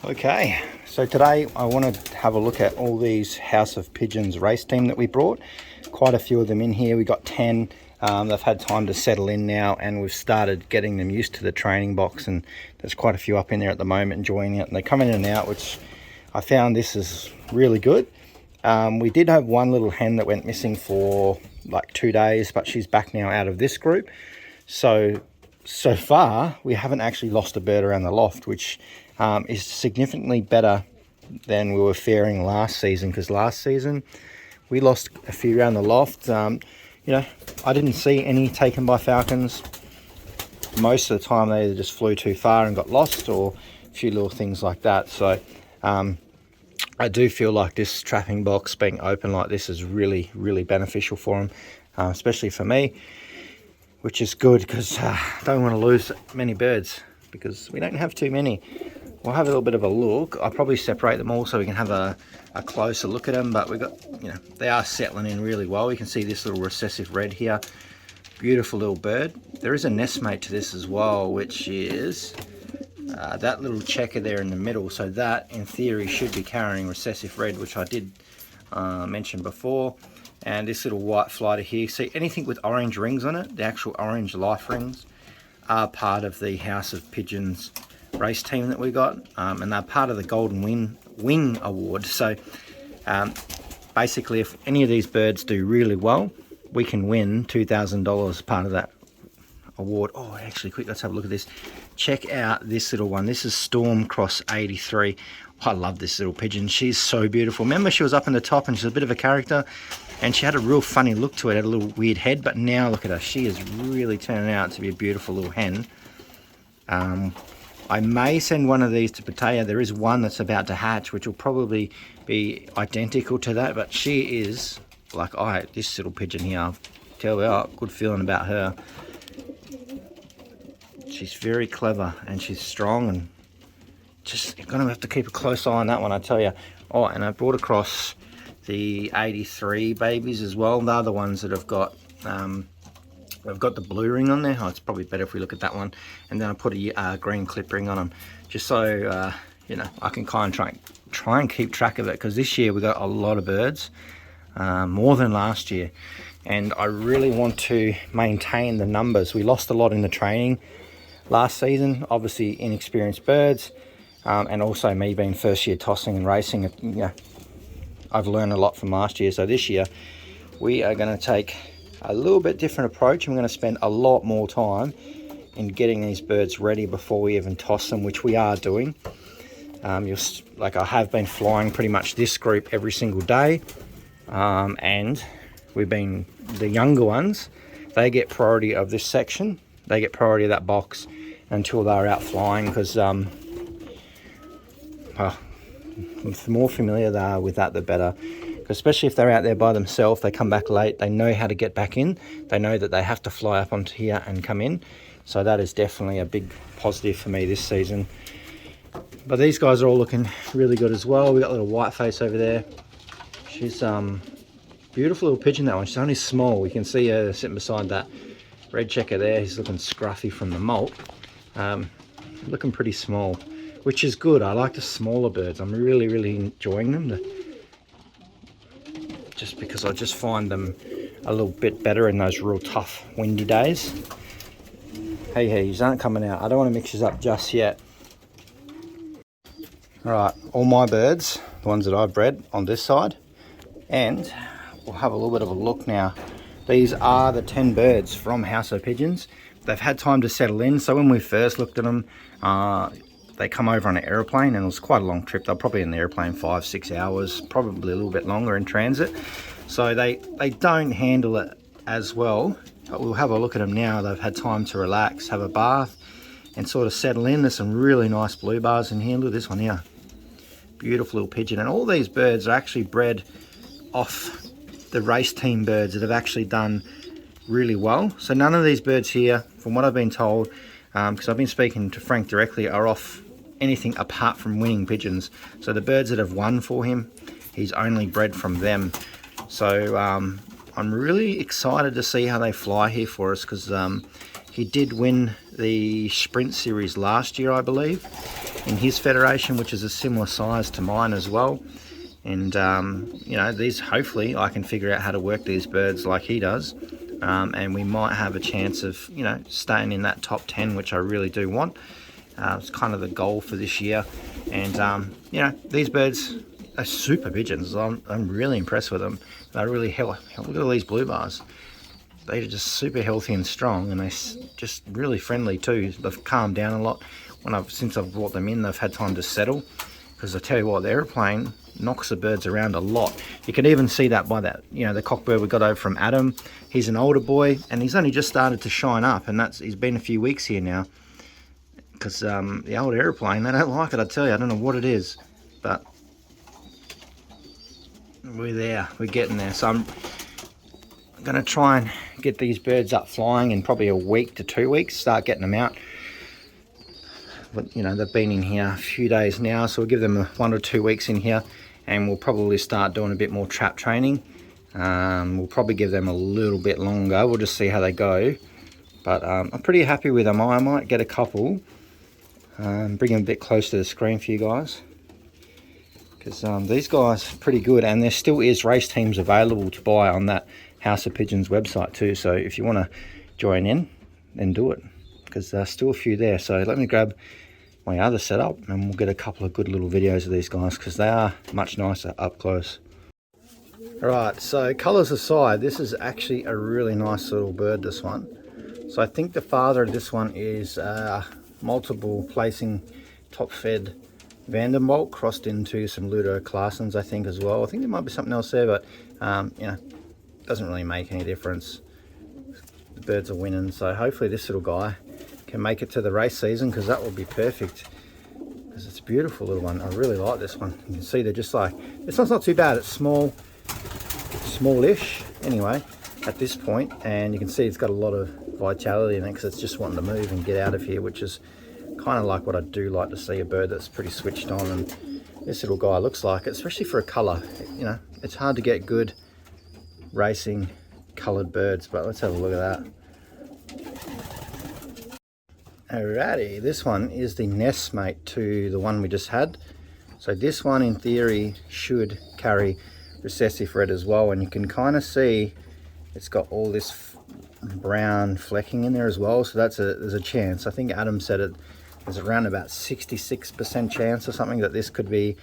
Okay, so today I want to have a look at all these House of Pigeons race team that we brought. Quite a few of them in here. We got 10. They've had time to settle in now, and we've started getting them used to the training box, and there's quite a few up in there at the moment enjoying it, and they come in and out, which I found this is really good. We did have one little hen that went missing for like 2 days, but she's back now out of this group. So far we haven't actually lost a bird around the loft, which is significantly better than we were faring last season, because last season we lost a few around the loft. I didn't see any taken by falcons. Most of the time they either just flew too far and got lost, or a few little things like that. So I do feel like this trapping box being open like this is really beneficial for them, especially for me, which is good, because I don't want to lose many birds, because we don't have too many. We'll have a little bit of a look. I'll probably separate them all so we can have a closer look at them, but we got, they are settling in really well. You can see this little recessive red here. Beautiful little bird. There is a nestmate to this as well, which is that little checker there in the middle. So that, in theory, should be carrying recessive red, which I did mention before. And this little white flighter here. See, anything with orange rings on it, the actual orange life rings, are part of the House of Pigeons race team that we got, and they're part of the Golden Wing Award. So basically, if any of these birds do really well, we can win $2,000 part of that award. Oh, actually, quick, let's have a look at this. Check out this little one. This is Storm Cross 83. I love this little pigeon. She's so beautiful. Remember, she was up in the top and she's a bit of a character, and she had a real funny look to it, had a little weird head, but now look at her. She is really turning out to be a beautiful little hen. I may send one of these to Pattaya. There is one that's about to hatch, which will probably be identical to that, but she is like, this little pigeon here, I'll tell you, good feeling about her. She's very clever and she's strong, and just, you're gonna have to keep a close eye on that one, I tell you. Oh, and I brought across the 83 babies as well. They're the ones that have got I've got the blue ring on there. Oh, it's probably better if we look at that one. And then I put a green clip ring on them, just so I can kind of try and keep track of it, because this year we got a lot of birds, more than last year, and I really want to maintain the numbers. We lost a lot in the training last season, obviously inexperienced birds, and also me being first year tossing and racing. I've learned a lot from last year. So this year we are going to take a little bit different approach. I'm going to spend a lot more time in getting these birds ready before we even toss them, which we are doing. I have been flying pretty much this group every single day, and the younger ones, they get priority of this section. They get priority of that box until they're out flying, because the more familiar they are with that, the better. Especially if they're out there by themselves, they come back late, they know how to get back in, they know that they have to fly up onto here and come in. So that is definitely a big positive for me this season. But these guys are all looking really good as well. We got a little white face over there. She's beautiful little pigeon, that one. She's only small. You can see her sitting beside that red checker there. He's looking scruffy from the molt. Looking pretty small, which is good. I like the smaller birds. I'm really enjoying them. Just because I just find them a little bit better in those real tough windy days. Hey, you aren't coming out. I don't want to mix this up just yet. Alright, all my birds, the ones that I've bred, on this side, and we'll have a little bit of a look now. These are the 10 birds from House of Pigeons. They've had time to settle in, so when we first looked at them, they come over on an aeroplane, and it was quite a long trip. They're probably in the airplane 5-6 hours, probably a little bit longer in transit. So they don't handle it as well, but we'll have a look at them now. They've had time to relax, have a bath, and sort of settle in. There's some really nice blue bars in here. Look at this one here. Beautiful little pigeon. And all these birds are actually bred off the race team birds that have actually done really well. So none of these birds here, from what I've been told, because I've been speaking to Frank directly, are off anything apart from winning pigeons. So the birds that have won for him, he's only bred from them. So I'm really excited to see how they fly here for us, because he did win the sprint series last year, I believe, in his federation, which is a similar size to mine as well. And you know, these, hopefully I can figure out how to work these birds like he does, and we might have a chance of, you know, staying in that top 10, which I really do want. It's kind of the goal for this year. And you know, these birds are super pigeons. I'm really impressed with them. They're really look at all these blue bars. They're just super healthy and strong, and they're just really friendly too. They've calmed down a lot since I've brought them in. They've had time to settle, because I tell you what, the aeroplane knocks the birds around a lot. You can even see that by that, you know, the cockbird we got over from Adam. He's an older boy, and he's only just started to shine up, and he's been a few weeks here now. Because the old aeroplane, they don't like it, I tell you. I don't know what it is, but we're there, we're getting there. So I'm going to try and get these birds up flying in probably a week to 2 weeks, start getting them out. But, you know, they've been in here a few days now, so we'll give them 1 or 2 weeks in here, and we'll probably start doing a bit more trap training. We'll probably give them a little bit longer. We'll just see how they go. But I'm pretty happy with them. I might get a couple, bring them a bit close to the screen for you guys, because these guys are pretty good, and there still is race teams available to buy on that House of Pigeons website too. So if you want to join in, then do it, because there's still a few there. So let me grab my other setup, and we'll get a couple of good little videos of these guys, because they are much nicer up close. Alright, so colours aside, this is actually a really nice little bird, this one. So I think the father of this one is multiple placing top fed Vanderbilt crossed into some Ludo Clarsons, I think, as well. I think there might be something else there, but you know, doesn't really make any difference. The birds are winning, so hopefully this little guy can make it to the race season, because that will be perfect, because it's a beautiful little one. I really like this one. You can see they're just like, this one's not too bad. It's smallish anyway at this point, and you can see it's got a lot of vitality in it, because it's just wanting to move and get out of here, which is kind of like what I do like to see, a bird that's pretty switched on. And this little guy looks like it, especially for a color. You know, it's hard to get good racing colored birds, but let's have a look at that. Alrighty, this one is the nest mate to the one we just had. So this one in theory should carry recessive red as well, and you can kind of see it's got all this brown flecking in there as well, so there's a chance. I think Adam said there's around about 66% chance or something that this could be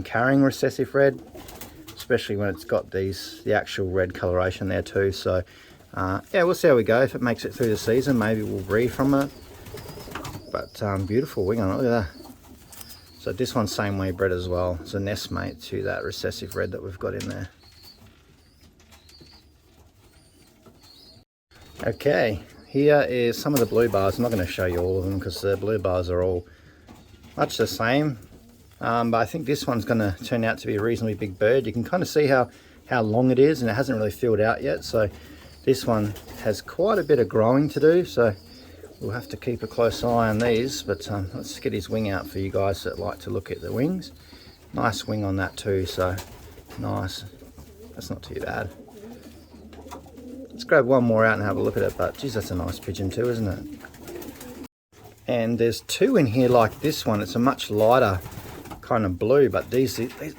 carrying recessive red, especially when it's got the actual red coloration there too. So yeah, we'll see how we go. If it makes it through the season, maybe we'll breed from it. But beautiful wing on it, look at that. So this one's same way bred as well. It's a nest mate to that recessive red that we've got in there. Okay, here is some of the blue bars. I'm not going to show you all of them, because the blue bars are all much the same. But I think this one's going to turn out to be a reasonably big bird. You can kind of see how long it is, and it hasn't really filled out yet. So this one has quite a bit of growing to do. So we'll have to keep a close eye on these. But let's get his wing out for you guys that like to look at the wings. Nice wing on that too. So nice. That's not too bad. Let's grab one more out and have a look at it, but geez, that's a nice pigeon too, isn't it? And there's two in here like this one. It's a much lighter kind of blue, but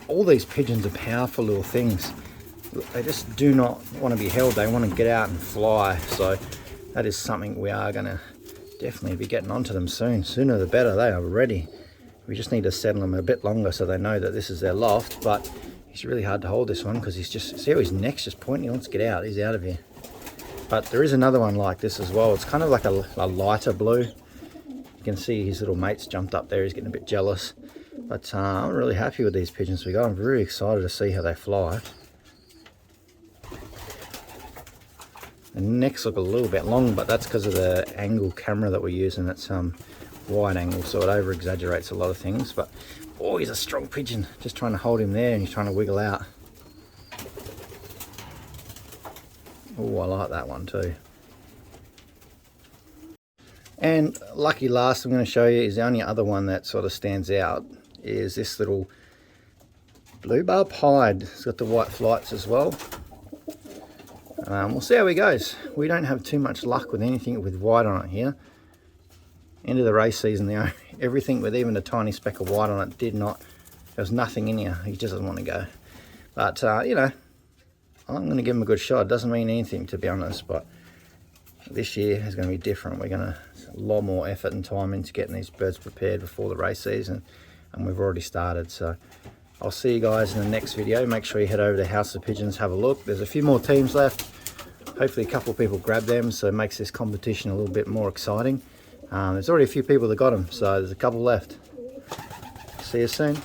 all these pigeons are powerful little things. They just do not want to be held. They want to get out and fly. So that is something we are going to definitely be getting onto them soon. Sooner the better. They are ready. We just need to settle them a bit longer so they know that this is their loft. But it's really hard to hold this one, because he's just, see how his neck's just pointing. He wants to get out. He's out of here. But there is another one like this as well. It's kind of like a lighter blue. You can see his little mate's jumped up there. He's getting a bit jealous. But I'm really happy with these pigeons we got. I'm very excited to see how they fly. The necks look a little bit long, but that's because of the angle camera that we're using. It's wide angle, so it over exaggerates a lot of things. But oh, he's a strong pigeon. Just trying to hold him there, and he's trying to wiggle out. Oh, I like that one too. And lucky last I'm going to show you is the only other one that sort of stands out is this little blue barb pied. It's got the white flights as well. We'll see how he goes. We don't have too much luck with anything with white on it here. into the race season now, everything with even a tiny speck of white on it did not, there was nothing in here. He just doesn't want to go. But, you know, I'm going to give him a good shot. It doesn't mean anything, to be honest, but this year is going to be different. We're going to a lot more effort and time into getting these birds prepared before the race season, and we've already started. So I'll see you guys in the next video. Make sure you head over to House of Pigeons, have a look. There's a few more teams left. Hopefully a couple of people grab them, so it makes this competition a little bit more exciting. There's already a few people that got them, so there's a couple left. See you soon.